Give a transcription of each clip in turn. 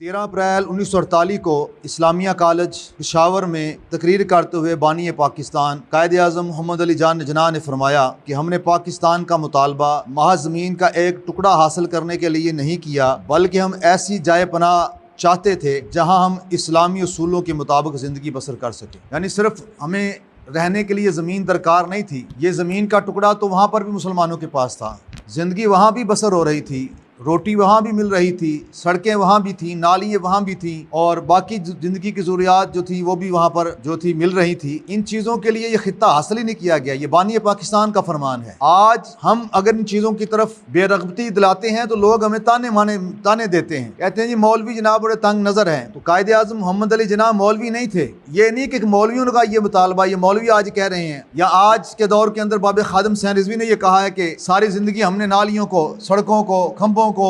13 अप्रैल 1948 को इस्लामिया कॉलेज पेशावर में तकरीर करते हुए बानी पाकिस्तान कायद आज़म मोहम्मद अली जान नजना ने फरमाया कि हमने पाकिस्तान का मुतालबा महज ज़मीन का एक टुकड़ा हासिल करने के लिए नहीं किया, बल्कि हम ऐसी जाए पनाह चाहते थे जहां हम इस्लामी उसूलों के मुताबिक ज़िंदगी बसर कर सकें। यानी सिर्फ हमें रहने के लिए ज़मीन दरकार नहीं थी, ये ज़मीन का टुकड़ा तो वहाँ पर भी मुसलमानों के पास था, ज़िंदगी वहाँ भी बसर हो रही थी, रोटी वहाँ भी मिल रही थी, सड़कें वहाँ भी थी, नालियाँ वहाँ भी थी, और बाकी ज़िंदगी की ज़रूरियात जो थी वो भी वहाँ पर जो थी मिल रही थी। इन चीज़ों के लिए ये खित्ता हासिल ही नहीं किया गया। ये बानी पाकिस्तान का फरमान है। आज हम अगर इन चीज़ों की तरफ बेरग़बती दिलाते हैं तो लोग हमें ताने देते हैं, कहते हैं जी मौलवी जनाब बड़े तंग नज़र हैं। तो कायद आज़म मोहम्मद अली जनाब मौलवी नहीं थे। ये नहीं कि मौलवियों का ये मुतालबा ये मौलवी आज कह रहे हैं, या आज के दौर के अंदर बाब खादिम हुसैन रिज़वी ने यह कहा है कि सारी ज़िंदगी हमने नालियों को, सड़कों को, खंभों को,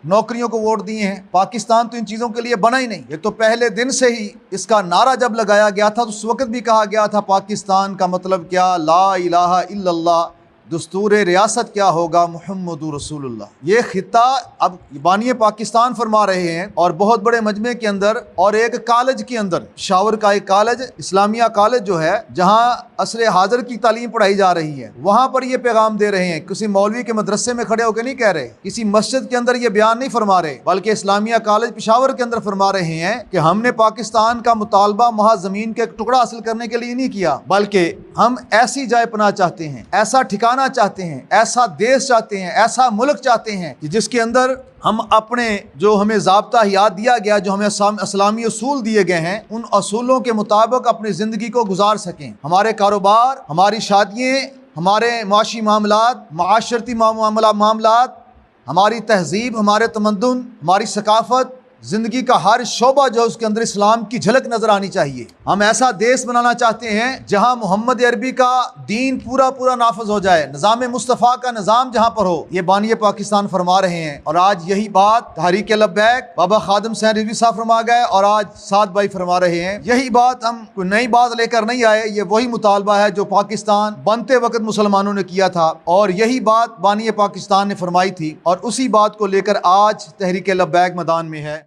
नौकरियों को वोट दिए हैं। पाकिस्तान तो इन चीज़ों के लिए बना ही नहीं। ये तो पहले दिन से ही इसका नारा जब लगाया गया था तो उस वक्त भी कहा गया था पाकिस्तान का मतलब क्या, ला इलाहा इल्लल्लाह, दस्तूर रियासत क्या होगा, मुहम्मदुर रसूलुल्लाह। ये खित्ता अब बानी पाकिस्तान फरमा रहे हैं, और बहुत बड़े मजमे के अंदर और एक कॉलेज के अंदर, पेशावर का एक कॉलेज इस्लामिया कॉलेज जो है जहाँ असर हाजिर की तालीम पढ़ाई जा रही है, वहाँ पर ये पैगाम दे रहे हैं। किसी मौलवी के मदरसे में खड़े होकर नहीं कह रहे, किसी मस्जिद के अंदर ये बयान नहीं फरमा रहे, बल्कि इस्लामिया कॉलेज पेशावर के अंदर फरमा रहे हैं कि हमने पाकिस्तान का मुतालबा महज ज़मीन के एक टुकड़ा हासिल करने के लिए नहीं किया, बल्कि हम ऐसी जाए पनाह चाहते हैं, ऐसा ठिकाना चाहते हैं, ऐसा देश चाहते हैं, ऐसा मुल्क चाहते हैं कि जिसके अंदर हम अपने जो हमें ज़ाब्ता याद दिया गया, जो हमें इस्लामी उसूल दिए गए हैं, उन असूलों के मुताबिक अपनी ज़िंदगी को गुजार सकें। हमारे कारोबार, हमारी शादियाँ, हमारे माशी मामलात, माशरती मामलात, हमारी तहजीब, हमारे तमद्दुन, हमारी सकाफ़त, ज़िंदगी का हर शोबा जो उसके अंदर इस्लाम की झलक नज़र आनी चाहिए। हम ऐसा देश बनाना चाहते हैं जहां मोहम्मद अरबी का दीन पूरा पूरा नाफज हो जाए, निज़ाम मुस्तफ़ा का निज़ाम जहां पर हो। ये बानी पाकिस्तान फरमा रहे हैं, और आज यही बात तहरीक लब्बैक बाबा खादिम हुसैन रिज़वी साहब फरमा गए, और आज साद भाई फरमा रहे हैं। यही बात, हम कोई नई बात लेकर नहीं आए, ये वही मुतालबा है जो पाकिस्तान बनते वक्त मुसलमानों ने किया था, और यही बात बानी पाकिस्तान ने फरमाई थी, और उसी बात को लेकर आज तहरीक लब्बैक मैदान में है।